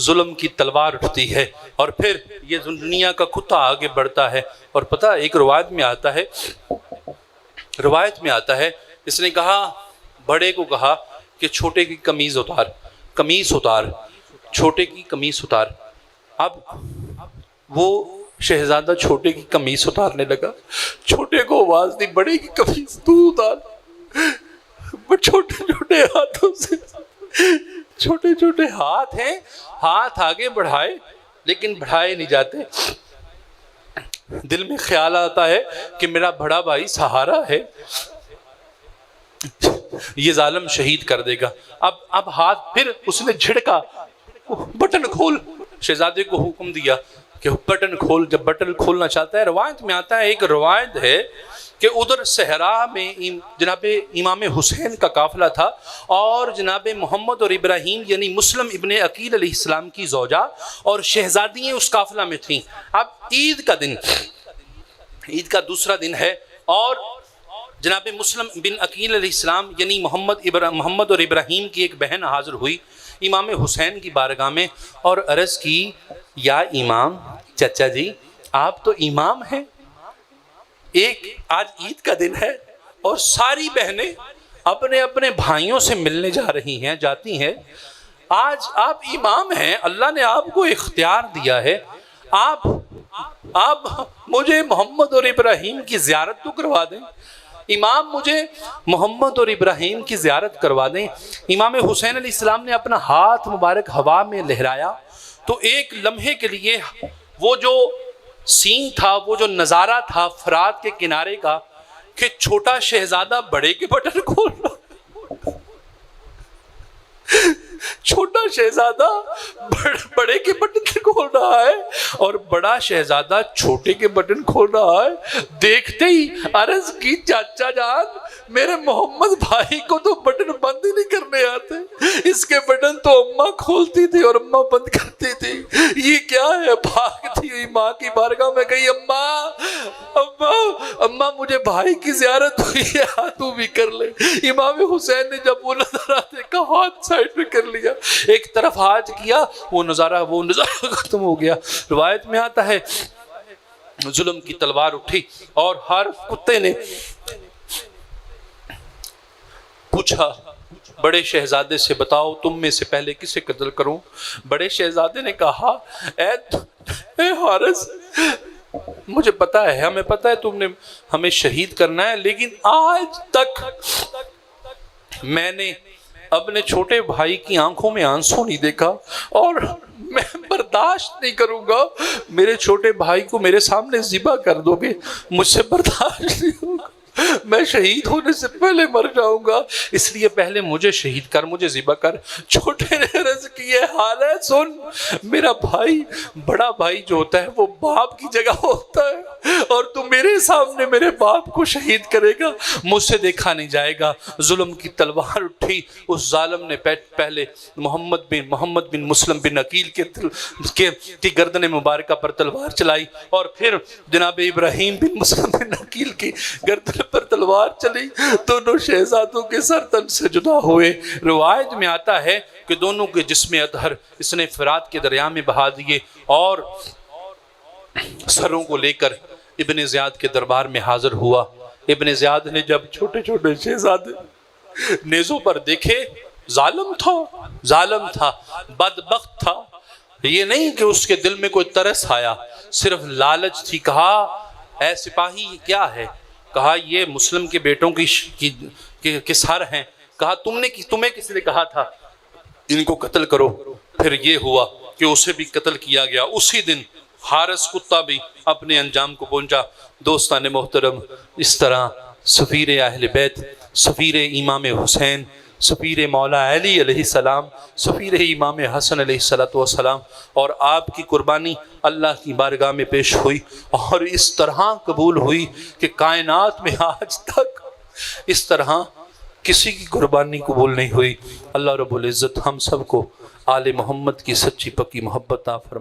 Speaker 1: ظلم کی تلوار اٹھتی ہے، اور پھر یہ دنیا کا کتا آگے بڑھتا ہے۔ اور پتہ ایک روایت میں آتا ہے اس نے کہا، بڑے کو کہا کہ چھوٹے کی قمیص اتار، چھوٹے کی قمیص اتار۔ اب وہ شہزادہ چھوٹے کی قمیص اتارنے لگا، چھوٹے کو آواز دی بڑے کی قمیص تو اتار۔ چھوٹے ہاتھوں سے، چھوٹے ہاتھ ہیں، ہاتھ آگے بڑھائے لیکن بڑھائے نہیں جاتے۔ دل میں خیال آتا ہے کہ میرا بڑا بھائی سہارا ہے، یہ ظالم شہید کر دے گا۔ اب ہاتھ، پھر اس نے جھڑکا، بٹن کھول، شہزادے کو حکم دیا کہ بٹن کھول۔ جب بٹن کھولنا چاہتا ہے، روایت میں آتا ہے، ایک روایت ہے کہ ادھر صحرا میں جناب امام حسین کا قافلہ تھا، اور جناب محمد اور ابراہیم یعنی مسلم ابن عقیل علیہ السلام کی زوجہ اور شہزادیاں اس قافلہ میں تھیں۔ اب عید کا دوسرا دن ہے، اور جناب مسلم بن عقیل علیہ السلام یعنی محمد اور ابراہیم کی ایک بہن حاضر ہوئی امام حسین کی بارگاہ میں اور عرض کی، یا امام، چچا جی آپ تو امام ہیں، آج عید کا دن ہے اور ساری بہنیں اپنے اپنے بھائیوں سے ملنے جاتی ہیں، آج آپ امام ہیں، اللہ نے آپ کو اختیار دیا ہے، آپ مجھے محمد اور ابراہیم کی زیارت تو کروا دیں، امام مجھے محمد اور ابراہیم کی زیارت کروا دیں۔ امام حسین علیہ السلام نے اپنا ہاتھ مبارک ہوا میں لہرایا تو ایک لمحے کے لیے وہ جو سین تھا، وہ جو نظارہ تھا فرات کے کنارے کا، کہ چھوٹا شہزادہ بڑے کے بٹن کھول رہا، چھوٹا شہزادہ بڑے کے بٹن کھول رہا ہے اور بڑا شہزادہ چھوٹے کے بٹن کھول رہا ہے۔ دیکھتے ہی عرض کی، چاچا جان میرے محمد بھائی کو تو بٹن بند ہی نہیں کرنے آتے، اس کے بٹن تو اماں کھولتی تھی اور اماں بند کرتی تھی، یہ کیا ہے؟ بھاگتی ہوئی ماں کی بارگاہ میں گئی، اماں مجھے بھائی کی زیارت ہوئی ہے، تو بھی کر لے۔ امام حسین نے جب وہ نظارہ دیکھا، ہاتھ سائڈ میں کر لیا، ایک طرف ہاتھ کیا، وہ نظارہ ختم ہو گیا۔ روایت میں آتا ہے ظلم کی تلوار اٹھی اور ہر کتے نے پوچھا بڑے شہزادے سے، بتاؤ تم میں سے پہلے کسے قتل کروں؟ بڑے شہزادے نے کہا، اے حارث، مجھے پتا ہے، ہمیں پتا ہے تم نے ہمیں شہید کرنا ہے، لیکن آج تک میں نے اپنے چھوٹے بھائی کی آنکھوں میں آنسو نہیں دیکھا اور میں برداشت نہیں کروں گا، میرے چھوٹے بھائی کو میرے سامنے ذبح کر دو گے، مجھ سے برداشت نہیں ہوگا، میں شہید ہونے سے پہلے مر جاؤں گا، اس لیے پہلے مجھے شہید کر، مجھے ذبح کر۔ چھوٹے نے عرض کی، یہ حال ہے، سن، میرا بھائی، بڑا بھائی جو ہوتا ہے وہ باپ کی جگہ ہوتا ہے، اور تو میرے سامنے میرے باپ کو شہید کرے گا، مجھ سے دیکھا نہیں جائے گا۔ ظلم کی تلوار اٹھی، اس ظالم نے پہلے محمد بن مسلم بن عقیل کی گردن مبارکہ پر تلوار چلائی، اور پھر جناب ابراہیم بن مسلم بن عقیل کی گردن پر تلوار چلی، دونوں شہزادوں کے سر تن سے جدا ہوئے۔ روایت میں آتا ہے کہ دونوں کے جسم اطہر اس نے فرات کے دریا میں بہا دیے اور سروں کو لے کر ابن زیاد کے دربار میں حاضر ہوا۔ ابن زیاد نے جب چھوٹے چھوٹے شہزادے نیزوں پر دیکھے، ظالم تھا، بدبخت تھا. یہ نہیں کہ اس کے دل میں کوئی ترس آیا، صرف لالچ تھی. کہا اے سپاہی یہ کیا ہے؟ کہا یہ مسلم کے بیٹوں کی سر ہیں. کہا تمہیں کس نے کہا تھا ان کو قتل کرو؟ پھر یہ ہوا کہ اسے بھی قتل کیا گیا. اسی دن حارث کتا بھی اپنے انجام کو پہنچا. دوستان محترم، اس طرح سفیر اہل بیت، سفیر امام حسین، سفیر مولا علی علیہ السلام، سفیر امام حسن علیہ السلام، اور آپ کی قربانی اللہ کی بارگاہ میں پیش ہوئی اور اس طرح قبول ہوئی کہ کائنات میں آج تک اس طرح کسی کی قربانی قبول نہیں ہوئی. اللہ رب العزت ہم سب کو آل محمد کی سچی پکی محبت عطا فرمائے.